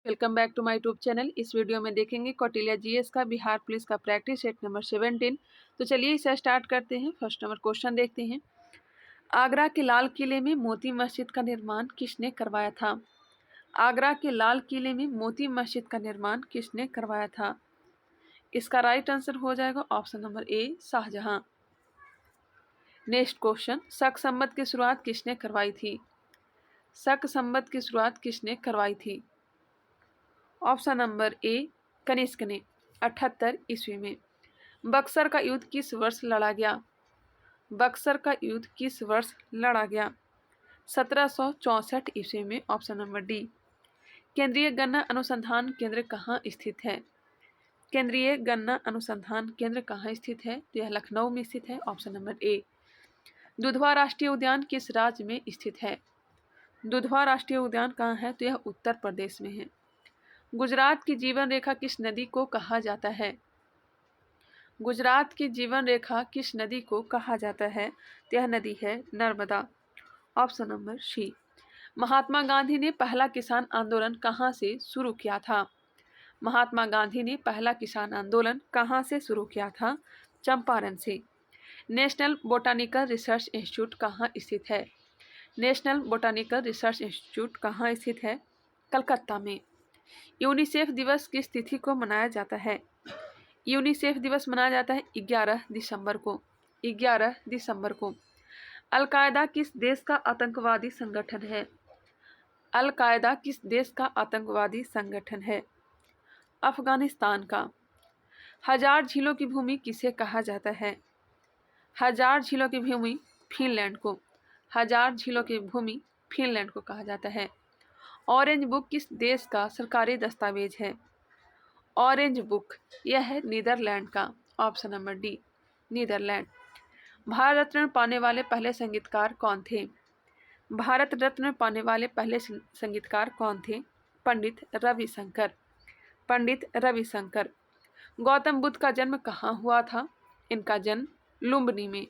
Welcome back to my YouTube channel. इस video में देखेंगे कौटिल्य जीएस का बिहार पुलिस का प्रैक्टिस सेट नंबर 17। तो चलिए इसे स्टार्ट करते हैं। फर्स्ट नंबर क्वेश्चन देखते हैं। आगरा के लाल किले में मोती मस्जिद का निर्माण किसने करवाया था? आगरा के लाल किले में मोती मस्जिद का निर्माण किसने करवाया था? इसका राइट आंसर हो जाएगा option number A, Shahjahan. Next question, Shaka Samvat की शुरुआत किसने करवाई थी? शक संवत की शुरुआत किसने करवाई थी? ऑप्शन नंबर ए, कनिष्क ने 78 ईस्वी में। बक्सर का युद्ध किस वर्ष लड़ा गया? बक्सर का युद्ध किस वर्ष लड़ा गया? 1764 ईस्वी में। Option number D. केंद्रीय गन्ना अनुसंधान केंद्र कहाँ स्थित है? केंद्रीय गन्ना अनुसंधान केंद्र कहाँ स्थित है? तो यह लखनऊ में स्थित है। ऑप्शन नंबर ए। दुधवा राष्ट्रीय उद्यान किस राज्य में स्थित है? दुधवा राष्ट्रीय उद्यान कहाँ है? तो यह उत्तर प्रदेश में है। गुजरात की जीवन रेखा किस नदी को कहा जाता है? गुजरात की जीवन रेखा किस नदी को कहा जाता है? तो यह नदी है Narmada. Option number C. Mahatma Gandhi ने पहला किसान आंदोलन कहाँ से शुरू किया था? महात्मा गांधी ने पहला किसान आंदोलन कहाँ से शुरू किया था? चंपारण से। नेशनल बोटानिकल रिसर्च इंस्टीट्यूट कहाँ स्थित है? नेशनल बोटानिकल रिसर्च इंस्टीट्यूट कहाँ स्थित है? कलकत्ता में। यूनिसेफ दिवस किस तिथि को मनाया जाता है? यूनिसेफ दिवस मनाया जाता है 11 दिसंबर को। 11 दिसंबर को। अल-कायदा किस देश का आतंकवादी संगठन है? अल-कायदा किस देश का आतंकवादी संगठन है? अफगानिस्तान का। हजार झीलों की भूमि किसे कहा जाता है? हजार झीलों की भूमि फिनलैंड को। हजार झीलों की भूमि फिनलैंड को कहा जाता है। ऑरेंज बुक किस देश का सरकारी दस्तावेज है? ऑरेंज बुक यह है नीदरलैंड का। Option number D, Netherlands. Bharat Ratna पाने वाले पहले संगीतकार कौन थे? भारत रत्न पाने वाले पहले संगीतकार कौन थे? पंडित रविशंकर। पंडित रविशंकर। गौतम बुद्ध का जन्म कहाँ हुआ था? इनका जन्म लुम्बिनी में।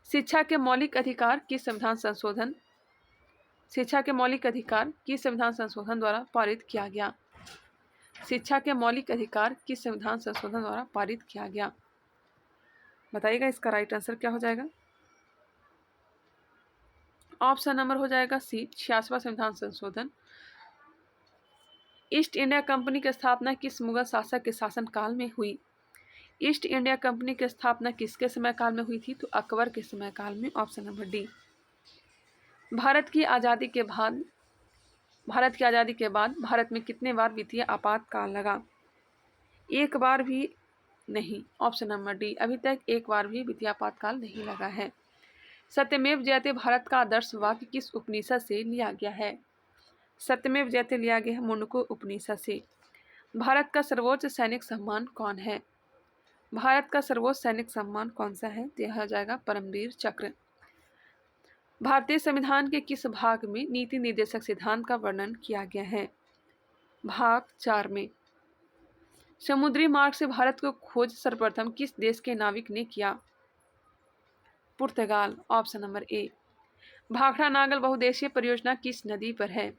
शिक्षा के मौलिक अधिकार किस संविधान संशोधन शिक्षा के मौलिक अधिकार किस संविधान संशोधन द्वारा पारित किया गया? शिक्षा के मौलिक अधिकार किस संविधान संशोधन द्वारा पारित किया गया? बताइएगा इसका राइट आंसर क्या हो जाएगा। ऑप्शन नंबर हो जाएगा सी, 86वां संविधान संशोधन। ईस्ट इंडिया कंपनी की स्थापना किस मुगल शासक के शासनकाल में हुई? ईस्ट इंडिया कंपनी की स्थापना किसके समय काल में हुई थी? तो अकबर के समय काल में। Option number D. भारत की आज़ादी के बाद भारत में कितने बार वित्तीय आपातकाल लगा? एक बार भी नहीं। ऑप्शन नंबर डी, अभी तक एक बार भी वित्तीय आपातकाल नहीं लगा है। सत्यमेव जयते भारत का आदर्श वाक्य किस उपनिषद से लिया गया है? सत्यमेव जयते लिया गया है मुंडको उपनिषद से। भारत का सर्वोच्च सैनिक सम्मान कौन है? भारत का सर्वोच्च सैनिक सम्मान कौन सा है? तो यह हो जाएगा परमवीर चक्र। भारतीय संविधान के किस भाग में नीति निर्देशक सिद्धांत का वर्णन किया गया है? भाग 4 में। समुद्री मार्ग से भारत को खोज सर्वप्रथम किस देश के नाविक ने किया? पुर्तगाल। Option number A. Bhakra Nangal बहुउद्देशीय परियोजना किस नदी पर है?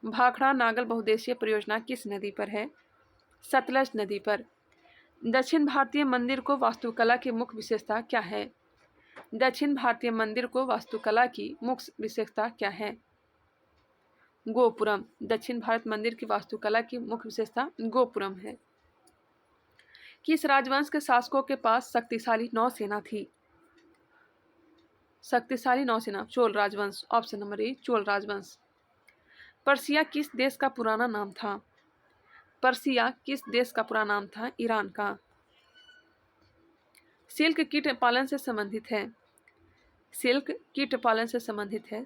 भाखड़ा नागल बहुउद्देशीय परियोजना किस नदी पर है? सतलज नदी पर। दक्षिण भारतीय मंदिर को वास्तुकला की मुख्य विशेषता क्या है? दक्षिण भारतीय मंदिर को वास्तुकला की मुख्य विशेषता क्या है? गोपुरम। दक्षिण भारत मंदिर की वास्तुकला की मुख्य विशेषता गोपुरम है। किस राजवंश के शासकों के पास शक्तिशाली नौसेना थी? शक्तिशाली नौसेना चोल राजवंश। ऑप्शन नंबर ए, चोल राजवंश। पर्सिया किस देश का पुराना नाम था? पर्सिया किस देश का पुराना नाम था? ईरान का। सिल्क कीट पालन से संबंधित है। सिल्क कीट पालन से संबंधित है।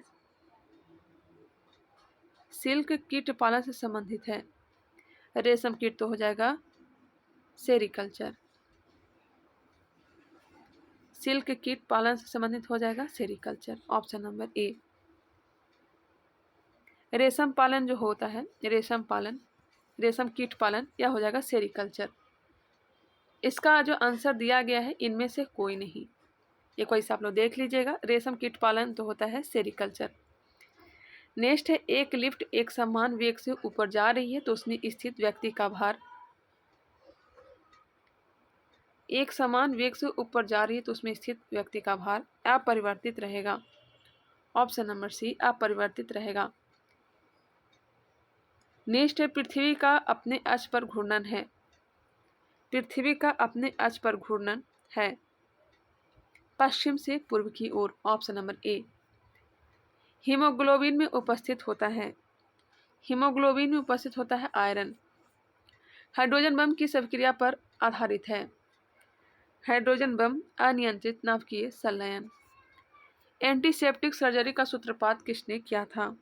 सिल्क कीट पालन से संबंधित है। रेशम कीट तो हो जाएगा सेरिकल्चर। सिल्क कीट पालन से संबंधित हो जाएगा सेरिकल्चर। ऑप्शन नंबर ए। रेशम पालन जो होता है, रेशम कीट पालन, यह हो जाएगा सेरिकल्चर। इसका जो आंसर दिया गया है इनमें से कोई नहीं, ये कोई से आप लोग देख लीजिएगा। रेशम कीट पालन तो होता है सेरिकल्चर। नेक्स्ट है एक लिफ्ट एक समान वेग से ऊपर जा रही है तो उसमें स्थित व्यक्ति का भार, एक समान वेग से ऊपर जा रही है तो उसमें स्थित व्यक्ति का भार अपरिवर्तित रहेगा। ऑप्शन नंबर सी अपरिवर्तित रहेगा। नेक्स्ट है पृथ्वी का अपने अक्ष पर घूर्णन है, पृथ्वी का अपने अक्ष पर घूर्णन है पश्चिम से पूर्व की ओर। Option number A. हीमोग्लोबिन में उपस्थित होता है, हीमोग्लोबिन में उपस्थित होता है आयरन। हाइड्रोजन बम किस अभिक्रिया पर आधारित है, हाइड्रोजन बम अनियंत्रित नाभिकीय संलयन। एंटीसेप्टिक सर्जरी का सूत्रपात किसने किया था,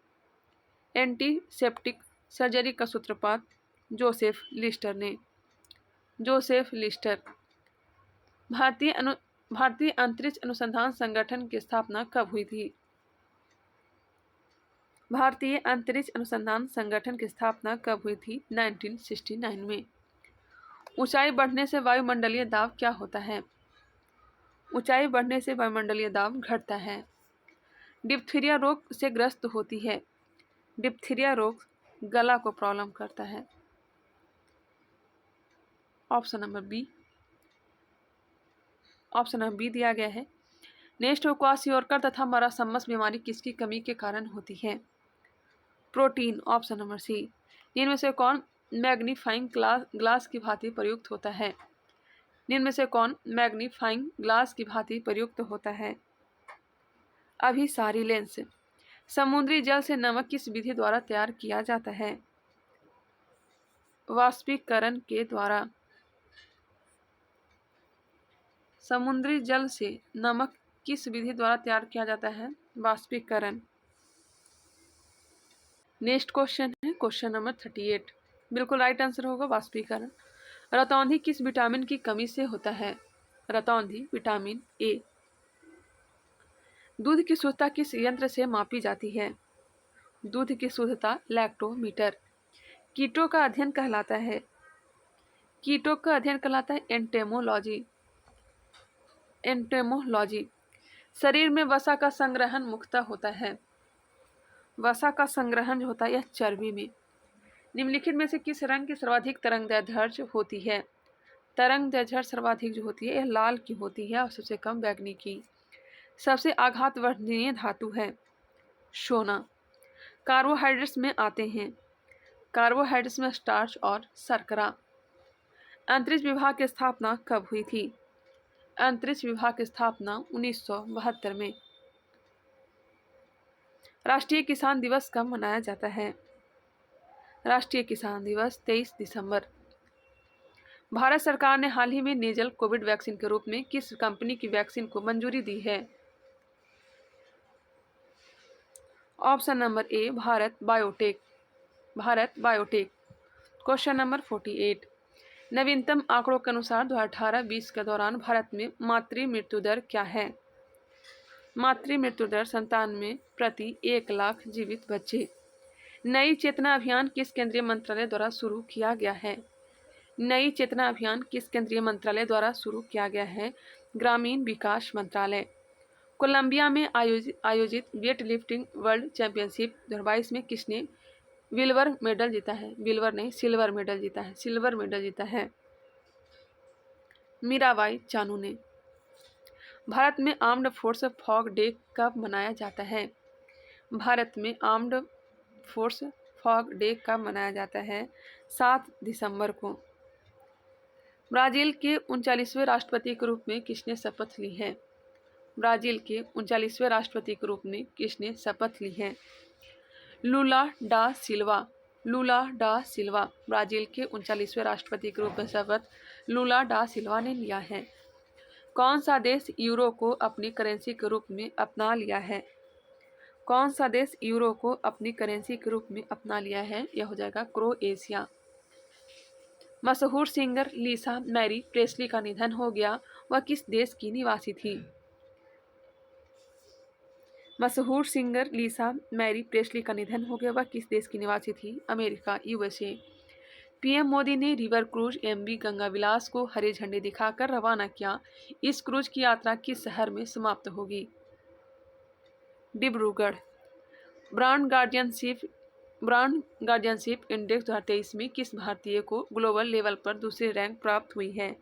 एंटीसेप्टिक सर्जरी का सूत्रपात जोसेफ लिस्टर ने, जोसेफ लिस्टर। भारतीय अंतरिक्ष अनुसंधान संगठन की स्थापना कब हुई थी, भारतीय अंतरिक्ष अनुसंधान संगठन की स्थापना कब हुई थी, 1969 में। ऊंचाई बढ़ने से वायुमंडलीय दाब क्या होता है, ऊंचाई बढ़ने से वायुमंडलीय दाब घटता है। डिप्थीरिया रोग से ग्रस्त होती है, डिप्थीरिया रोग गला को प्रॉब्लम करता है। Option number B, option number B दिया गया है। नेक्स्ट क्वाशियोरकर तथा मरासमस बीमारी किसकी कमी के कारण होती है, प्रोटीन। ऑप्शन नंबर सी। इनमें से कौन मैग्नीफाइंग ग्लास की भांति प्रयुक्त होता है, इनमें से कौन मैग्नीफाइंग ग्लास की भांति प्रयुक्त होता है, अभिसारी लेंस। समुद्री जल से नमक किस विधि द्वारा तैयार किया जाता है, वाष्पीकरण के द्वारा। समुद्री जल से नमक किस विधि द्वारा तैयार किया जाता है, वाष्पीकरण। नेक्स्ट क्वेश्चन है क्वेश्चन नंबर 38, बिल्कुल राइट आंसर होगा वाष्पीकरण। रतौंधी किस विटामिन की कमी से होता है, रतौंधी विटामिन ए। दूध की शुद्धता किस यंत्र से मापी जाती है, दूध की शुद्धता लैक्टोमीटर। कीटों का अध्ययन कहलाता है, कीटों का अध्ययन कहलाता है एंटेमोलॉजी, एंटेमोलॉजी। शरीर में वसा का संग्रहण मुख्यतः होता है, वसा का संग्रहण जो होता है यह चर्बी में। निम्नलिखित में से किस रंग की सर्वाधिक तरंगदैर्ध्य होती है, तरंगदैर्ध्य सर्वाधिक जो होती है यह लाल की होती है और सबसे कम बैंगनी की। सबसे आघातवर्धनीय धातु है सोना। कार्बोहाइड्रेट्स में आते हैं, कार्बोहाइड्रेट्स में स्टार्च और शर्करा। अंतरिक्ष विभाग की स्थापना कब हुई थी, अंतरिक्ष विभाग की स्थापना 1972 में। राष्ट्रीय किसान दिवस कब मनाया जाता है, राष्ट्रीय किसान दिवस 23 दिसंबर। भारत सरकार ने हाल ही में नेजल कोविड वैक्सीन के रूप में किस कंपनी की वैक्सीन को मंजूरी दी है, ऑप्शन नंबर ए Bharat biotech, Bharat biotech. Question number 48, नवीनतम आंकड़ों के अनुसार 2018-20 के दौरान भारत में मातृ मृत्यु दर क्या है, मातृ मृत्यु दर 97 प्रति 1 लाख जीवित बच्चे। नई चेतना अभियान किस केंद्रीय मंत्रालय द्वारा शुरू किया गया है, नई चेतना अभियान किस केंद्रीय मंत्रालय द्वारा शुरू किया गया है, ग्रामीण विकास मंत्रालय। कोलंबिया में आयोजित वेट लिफ्टिंग वर्ल्ड चैंपियनशिप 2022 में किसने सिल्वर मेडल जीता है, सिल्वर नहीं सिल्वर मेडल जीता है, सिल्वर मेडल जीता है मीराबाई चानू ने। भारत में आर्म्ड फोर्स फॉग डे कब मनाया जाता है, भारत में आर्म्ड फोर्स फॉग डे कब मनाया जाता है, 7 दिसंबर को। ब्राजील के 39वें राष्ट्रपति के रूप में किसने शपथ ली है, ब्राजील के 39वें राष्ट्रपति के रूप में किसने शपथ ली है, लूला डा सिल्वा, लूला डा सिल्वा। ब्राजील के 39वें राष्ट्रपति के रूप में शपथ लूला डा सिल्वा ने लिया है। कौन सा देश यूरो को अपनी करेंसी के रूप में अपना लिया है, कौन सा देश यूरो को अपनी करेंसी के रूप में अपना लिया है, यह हो जाएगा क्रोएशिया। मशहूर सिंगर लिसा मैरी प्रेस्ली का निधन हो गया, वह किस देश की निवासी थी, मशहूर सिंगर लिसा मैरी प्रेस्ली का निधन हो गया, वह किस देश की निवासी थी, अमेरिका यूएसए। पीएम मोदी ने रिवर क्रूज एमवी गंगा विलास को हरी झंडी दिखाकर रवाना किया। इस क्रूज की यात्रा किस शहर में समाप्त होगी, डिब्रूगढ़। ब्रांड गार्डियनशिप इंडेक्स 2023 में किस भारतीय को ग्लोबल लेवल पर दूसरी रैंक प्राप्त हुई है?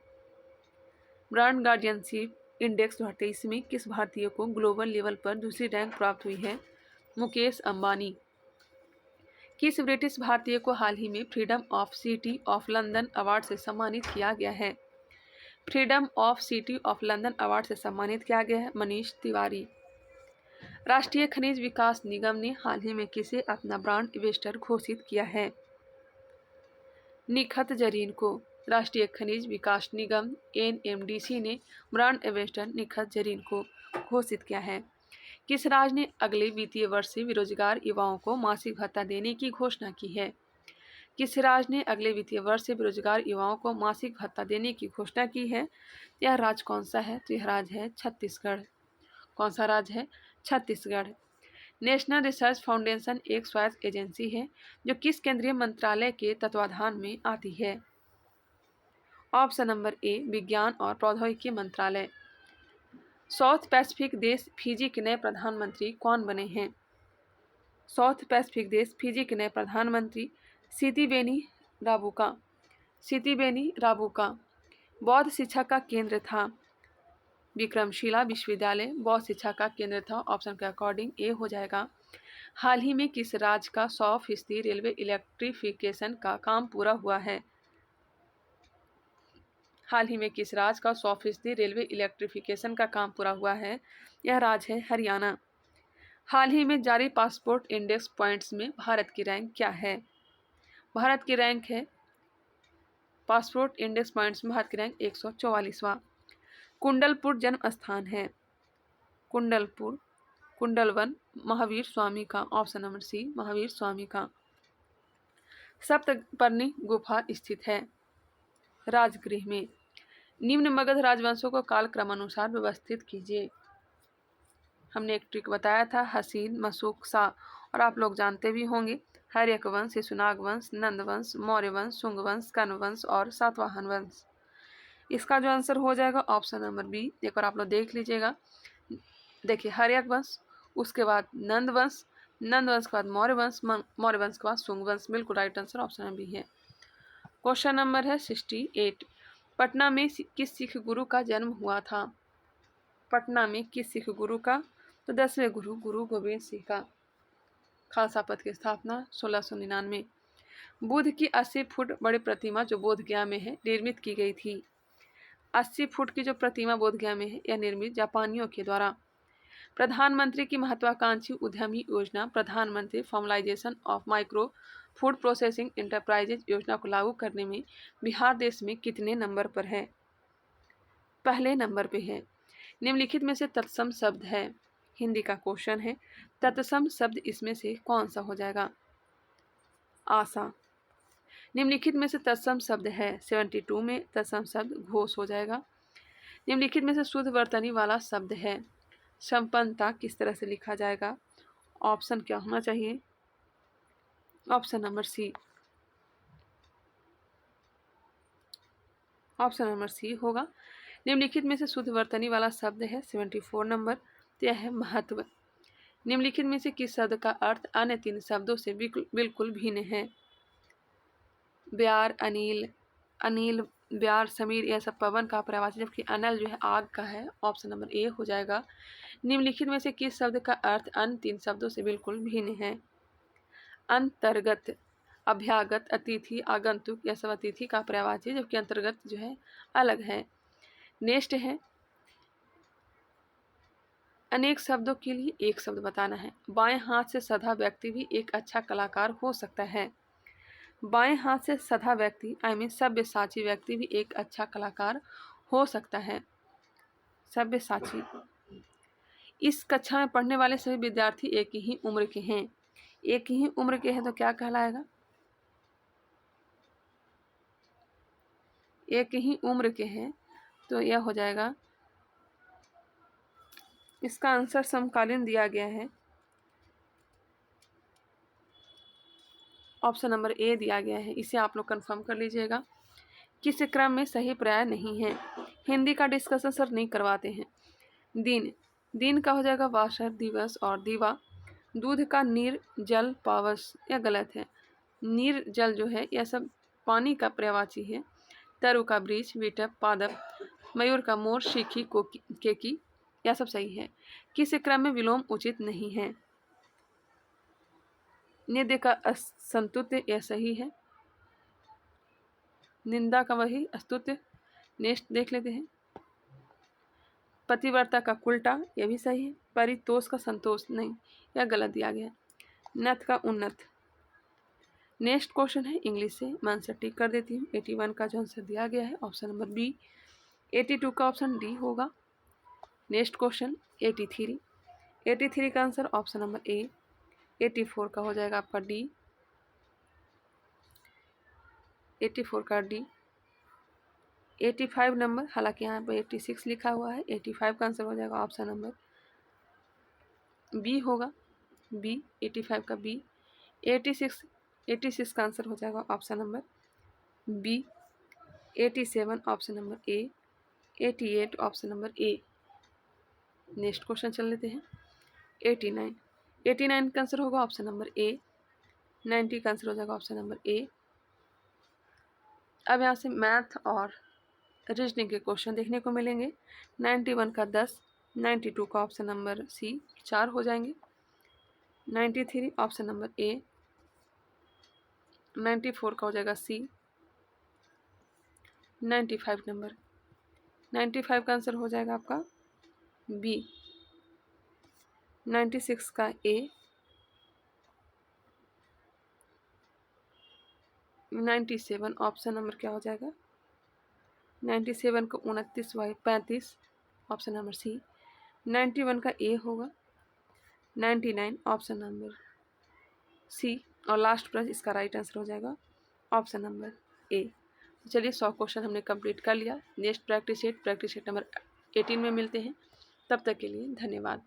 ब्रांड गार्डियनशिप इंडेक्स 2023 में किस भारतीय को ग्लोबल लेवल पर दूसरी रैंक प्राप्त हुई है? मुकेश अंबानी। किस ब्रिटिश भारतीय को हाल ही में freedom of city of London award से सम्मानित किया गया है? Freedom of city of London award से सम्मानित किया गया है मनीष तिवारी। राष्ट्रीय खनिज विकास निगम ने हाल ही में किसे अपना ब्रांड एम्बेसडर घोषित किया है? निखत जरीन को। राष्ट्रीय खनिज विकास निगम एनएमडीसी ने ब्रांड एम्बेसडर निखत जरीन को घोषित किया है। किस राज्य ने अगले वित्तीय वर्ष से बेरोजगार युवाओं को मासिक भत्ता देने की घोषणा की है? किस राज्य ने अगले वित्तीय वर्ष से बेरोजगार युवाओं को मासिक भत्ता देने की घोषणा की है? यह राज्य कौन सा है? तो यह राज्य है छत्तीसगढ़। कौन सा राज्य है? छत्तीसगढ़। नेशनल रिसर्च फाउंडेशन एक स्वायत्त एजेंसी है जो किस केंद्रीय मंत्रालय के तत्वाधान में आती है? ऑप्शन नंबर ए, विज्ञान और प्रौद्योगिकी मंत्रालय। साउथ पैसिफिक देश फिजी के नए प्रधानमंत्री कौन बने हैं? साउथ पैसिफिक देश फिजी के नए प्रधानमंत्री सितिबेनी राबुका। सितिबेनी राबुका। बौद्ध शिक्षा का केंद्र था? विक्रमशिला विश्वविद्यालय बौद्ध शिक्षा का केंद्र था। ऑप्शन के अकॉर्डिंग ए हो जाएगा। हाल ही में किस राज्य का 100% रेलवे इलेक्ट्रिफिकेशन का काम पूरा हुआ है? हाल ही में किस राज्य का 100% रेलवे इलेक्ट्रिफिकेशन का काम पूरा हुआ है? यह राज्य है हरियाणा। हाल ही में जारी पासपोर्ट इंडेक्स पॉइंट्स में भारत की रैंक क्या है? भारत की रैंक है पासपोर्ट इंडेक्स पॉइंट्स में भारत की रैंक 144वां। कुंडलपुर जन्म स्थान है? कुंडलपुर, कुंडलवन महावीर स्वामी का। ऑप्शन नंबर सी, महावीर स्वामी का। सप्तपर्णी गुफा स्थित है? राजगृह में। निम्न मगध राजवंशों को कालक्रमानुसार व्यवस्थित कीजिए। हमने एक ट्रिक बताया था, हसीन, मशूक, सा, और आप लोग जानते भी होंगे। हर्यक वंश, शिशुनाग वंश, नंद वंश, मौर्य वंश, शुंग वंश, कण्व वंश और सातवाहन वंश। इसका जो आंसर हो जाएगा ऑप्शन नंबर बी। एक बार आप लोग देख लीजिएगा। देखिए, हर्यक वंश, उसके बाद नंद वंश, नंद वंश के बाद मौर्य वंश, मौर्य वंश के बाद शुंग वंश। बिल्कुल right answer option number B है। क्वेश्चन नंबर है 68। पटना में किस सिख गुरु का जन्म हुआ था? पटना में किस सिख गुरु का? तो 10वें गुरु, गुरु गोविंद सिंह का। खालसा पंथ की स्थापना 1699। बुद्ध की 80 फुट बड़ी प्रतिमा जो बोधगया में है निर्मित की गई थी। 80 फुट की जो प्रतिमा बोधगया में है यह निर्मित जापानियों के द्वारा। प्रधानमंत्री की महत्वाकांक्षी उद्यमी योजना प्रधानमंत्री formalisation of micro food processing enterprises योजना को लागू करने में बिहार देश में कितने नंबर पर है? पहले नंबर पे है। निम्नलिखित में से तत्सम शब्द है? हिंदी का क्वेश्चन है। तत्सम शब्द इसमें से कौन सा हो जाएगा? आशा। निम्नलिखित में से तत्सम शब्द है? 72 में तत्सम शब्द घोष हो जाएगा। निम्नलिखित में से शुद्ध वर्तनी वाला शब्द है? संपन्नता किस तरह से लिखा जाएगा? ऑप्शन क्या होना चाहिए? Option number C. Option number C होगा। निम्नलिखित में से शुद्ध वर्तनी वाला शब्द है 74 नंबर, तो यह है महत्व। निम्नलिखित में से किस शब्द का अर्थ अन्य 3 शब्दों से बिल्कुल भिन्न है? ब्यार, अनिल, अनिल, ब्यार, समीर, यह सब पवन का पर्यायवाची, जबकि अनल जो है आग का है। ऑप्शन नंबर ए हो जाएगा। निम्नलिखित में से किस शब्द का अर्थ अन्य 3 शब्दों से बिल्कुल भिन्न है? अंतर्गत, अभ्यागत, अतिथि, आगंतुक, यह सब अतिथि का पर्यायवाची, जबकि अंतर्गत जो है अलग है। नेक्स्ट है, अनेक शब्दों के लिए एक शब्द बताना है। बाएं हाथ से सधा व्यक्ति भी एक अच्छा कलाकार हो सकता है। बाएं हाथ से सधा व्यक्ति सब्यसाची व्यक्ति भी एक अच्छा कलाकार हो सकता है। सब्यसाची। इस कक्षा में पढ़ने वाले सभी विद्यार्थी एक ही उम्र के हैं। एक ही उम्र के हैं तो क्या कहलाएगा? एक ही उम्र के हैं तो यह हो जाएगा, इसका आंसर समकालीन दिया गया है। ऑप्शन नंबर ए दिया गया है, इसे आप लोग कंफर्म कर लीजिएगा। किस क्रम में सही पर्याय नहीं है? हिंदी का डिस्कशन सर नहीं करवाते हैं। दिन, दिन का हो जाएगा वासर, दिवस और दीवा। दूध का नीर जल पावस, यह गलत है। नीर जल जो है यह सब पानी का पर्यायवाची है। तरु का वृक्ष, विटप, पादप, मयूर का मोर, शिखी, केकी, यह सब सही है। किस क्रम में विलोम उचित नहीं है? निद्य का असंतुत्य, यह सही है। निंदा का वही अस्तुत्य। नेक्स्ट देख लेते हैं। पतिव्रता का उल्टा, यह भी सही है। परितोष का संतोष, नहीं, यह गलत दिया गया है। नथ का उन्नत। नेक्स्ट क्वेश्चन है इंग्लिश से, मैं आंसर टिक कर देती हूँ। 81 का जो आंसर दिया गया है ऑप्शन नंबर बी। 82 का ऑप्शन डी होगा। Next question 83। 83 का आंसर ऑप्शन नंबर ए। 84 का हो जाएगा आपका डी। 84 का डी। 85 नंबर, हालांकि यहाँ पर 86 लिखा हुआ है। 85 का आंसर हो जाएगा ऑप्शन नंबर बी होगा। बी, 85 का बी। 86 का आंसर हो जाएगा option number B. 87 option number A. 88 option number A. Next question चल लेते हैं। 89 का आंसर होगा ऑप्शन नंबर ए। 90 का आंसर हो जाएगा ऑप्शन नंबर ए। अब यहाँ से मैथ और रीजनिंग के क्वेश्चन देखने को मिलेंगे। 91 का 10, 92 का ऑप्शन नंबर सी 4 हो जाएंगे। 93 ऑप्शन नंबर ए। 94 का हो जाएगा सी। 95 नंबर, 95 का आंसर हो जाएगा आपका बी। 96 का ए। 97 ऑप्शन नंबर क्या हो जाएगा? 97 का 29 वाई 35 ऑप्शन नंबर सी। 91 का ए होगा। 99 ऑप्शन नंबर सी। और लास्ट प्रश्न इसका राइट आंसर हो जाएगा ऑप्शन नंबर ए। चलिए 100 क्वेश्चन हमने कंप्लीट कर लिया। नेक्स्ट प्रैक्टिस सेट नंबर 18 में मिलते हैं। तब तक के लिए धन्यवाद।